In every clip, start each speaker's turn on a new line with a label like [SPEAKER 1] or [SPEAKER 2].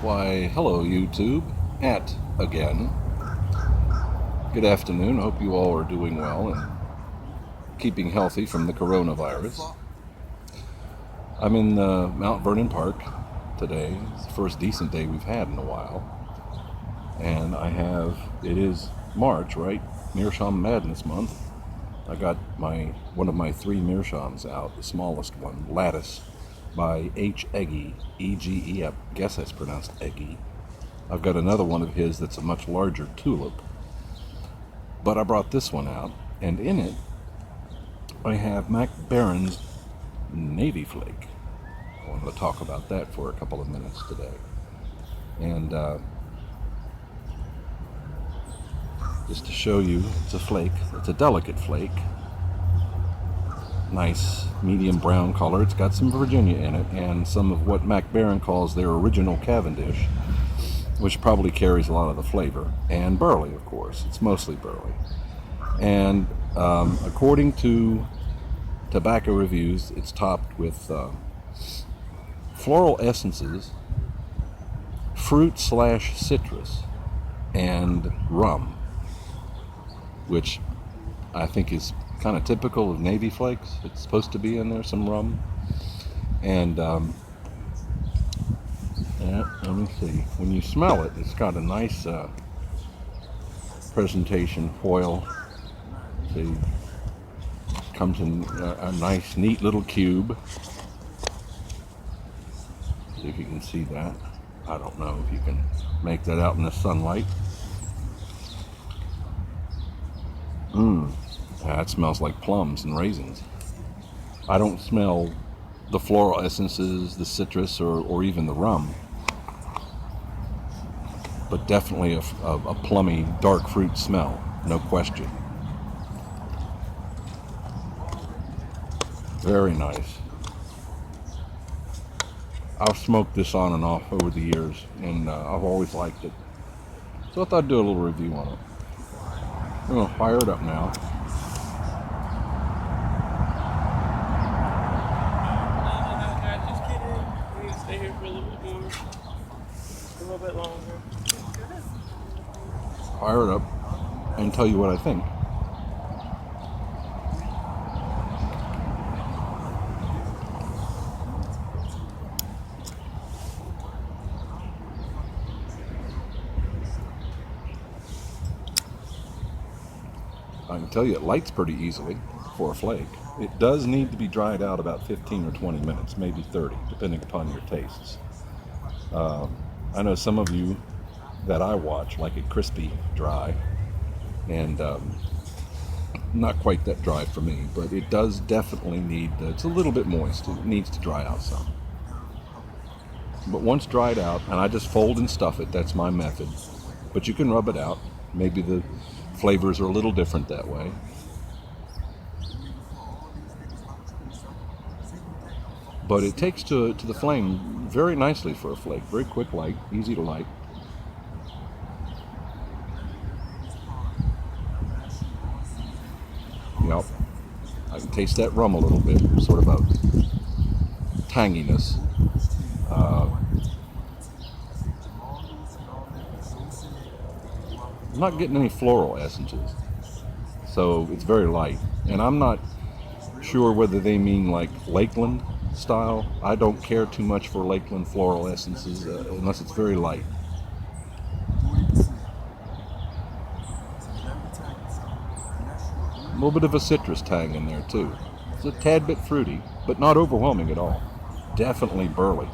[SPEAKER 1] Why, hello YouTube, again. Good afternoon. Hope you all are doing well and keeping healthy from the coronavirus. I'm in Mount Vernon Park today. It's the first decent day we've had in a while. And it is March, right? Meerschaum Madness month. I got one of my 3 meerschaums out, the smallest one, Lattice, by H. Eggy, E-G-E, I guess that's pronounced Eggy. I've got another one of his that's a much larger tulip. But I brought this one out, and in it, I have Mac Baren Navy Flake. I wanted to talk about that for a couple of minutes today. And just to show you, it's a flake. It's a delicate flake. Nice medium brown color. It's got some Virginia in it and some of what Mac Baren calls their original Cavendish, which probably carries a lot of the flavor, and burley, of course. It's mostly burley. And according to tobacco reviews, it's topped with floral essences, fruit/citrus, and rum, which I think is kind of typical of Navy Flakes. It's supposed to be in there, some rum. And let me see. When you smell it, it's got a nice presentation foil. See, comes in a nice, neat little cube. See if you can see that. I don't know if you can make that out in the sunlight. That smells like plums and raisins. I don't smell the floral essences, the citrus, or even the rum. But definitely a plummy, dark fruit smell, no question. Very nice. I've smoked this on and off over the years, and I've always liked it. So I thought I'd do a little review on it. I'm going to fire it up now.
[SPEAKER 2] Just kidding. We need to stay here for a little bit more. A little bit longer.
[SPEAKER 1] Fire it up and tell you what I think. I can tell you it lights pretty easily for a flake. It does need to be dried out about 15 or 20 minutes, maybe 30, depending upon your tastes. I know some of you that I watch like it crispy dry, and not quite that dry for me, but it does definitely need, it's a little bit moist. It needs to dry out some. But once dried out, and I just fold and stuff it, that's my method. But you can rub it out. Maybe the flavors are a little different that way. But it takes to the flame very nicely for a flake. Very quick light, easy to light. Yep. I can taste that rum a little bit, sort of a tanginess. I'm not getting any floral essences, so it's very light. And I'm not sure whether they mean like Lakeland style. I don't care too much for Lakeland floral essences unless it's very light. A little bit of a citrus tang in there too. It's a tad bit fruity, but not overwhelming at all. Definitely burley.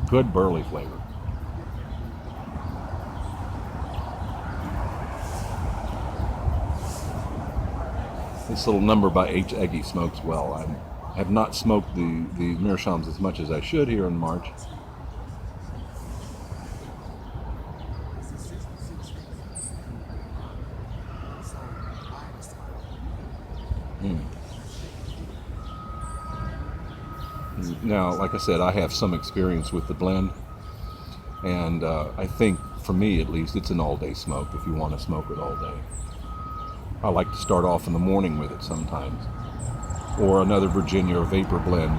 [SPEAKER 1] Good burley flavor. This little number by H. Eggy smokes well. I have not smoked the meerschaums as much as I should here in March. Now, like I said, I have some experience with the blend, and I think, for me at least, it's an all-day smoke if you want to smoke it all day. I like to start off in the morning with it sometimes, or another Virginia or vapor blend.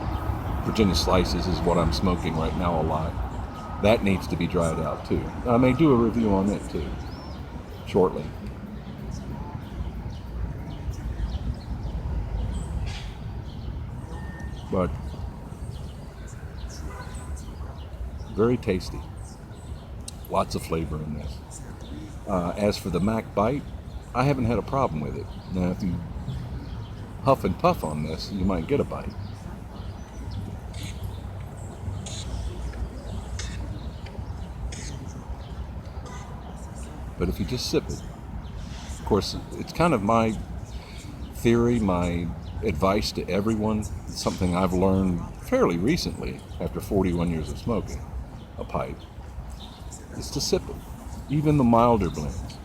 [SPEAKER 1] Virginia Slices is what I'm smoking right now a lot. That needs to be dried out too. I may do a review on it too, shortly. But very tasty. Lots of flavor in this. As for the Mac Bite, I haven't had a problem with it. Now, if you huff and puff on this, you might get a bite. But if you just sip it, of course, it's kind of my theory, my advice to everyone. It's something I've learned fairly recently after 41 years of smoking a pipe, is to sip it, even the milder blends.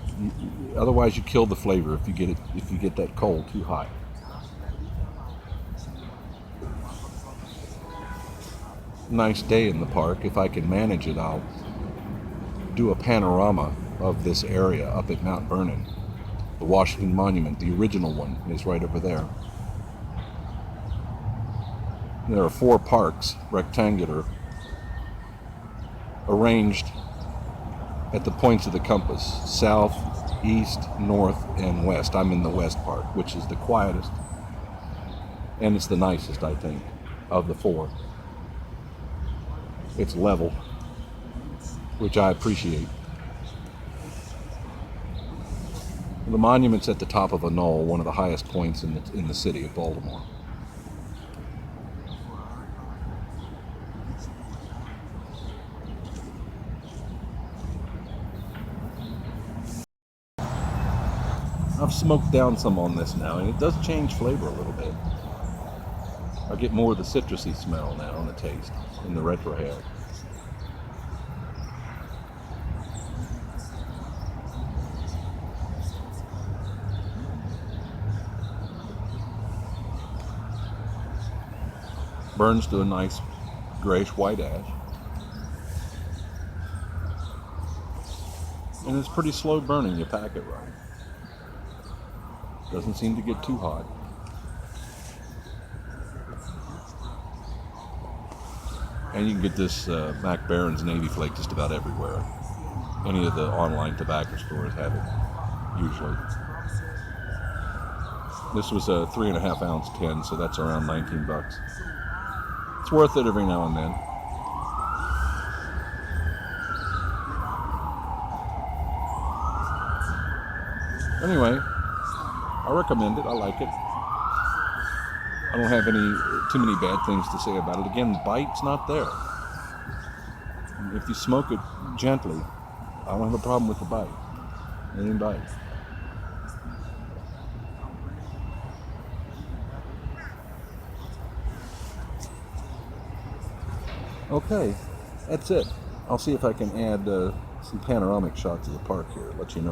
[SPEAKER 1] Otherwise, you kill the flavor if you get that coal too high. Nice day in the park. If I can manage it, I'll do a panorama of this area up at Mount Vernon. The Washington Monument, the original one, is right over there. There are 4 parks, rectangular, arranged at the points of the compass: south, east, north, and west. I'm in the west part, which is the quietest, and it's the nicest, I think, of the 4. It's level, which I appreciate. The monument's at the top of a knoll, one of the highest points in the city of Baltimore. I've smoked down some on this now, and it does change flavor a little bit. I get more of the citrusy smell now in the taste, in the retrohale. Burns to a nice grayish white ash. And it's pretty slow burning, you pack it right. Doesn't seem to get too hot. And you can get this Mac Baren Navy Flake just about everywhere. Any of the online tobacco stores have it, usually. This was a 3.5 ounce tin, so that's around $19. It's worth it every now and then. Anyway, I recommend it. I like it. I don't have too many bad things to say about it. Again, bite's not there. If you smoke it gently, I don't have a problem with the bite. Any bite. Okay, that's it. I'll see if I can add some panoramic shots of the park here. Let you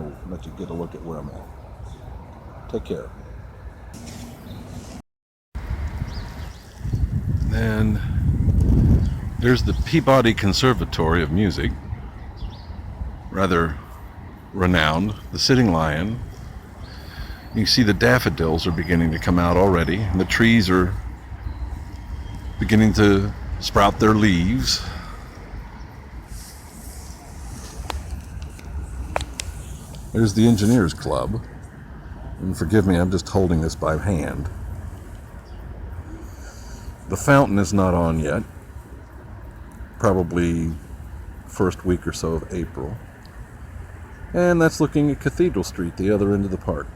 [SPEAKER 1] get a look at where I'm at. Take care. And there's the Peabody Conservatory of Music, rather renowned. The Sitting Lion. You see the daffodils are beginning to come out already, and the trees are beginning to sprout their leaves. There's the Engineers Club. And forgive me, I'm just holding this by hand. The fountain is not on yet. Probably first week or so of April. And that's looking at Cathedral Street, the other end of the park.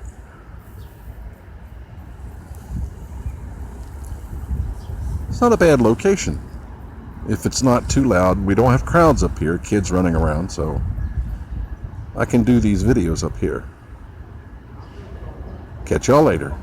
[SPEAKER 1] It's not a bad location. If it's not too loud, we don't have crowds up here, kids running around, so I can do these videos up here. Catch y'all later.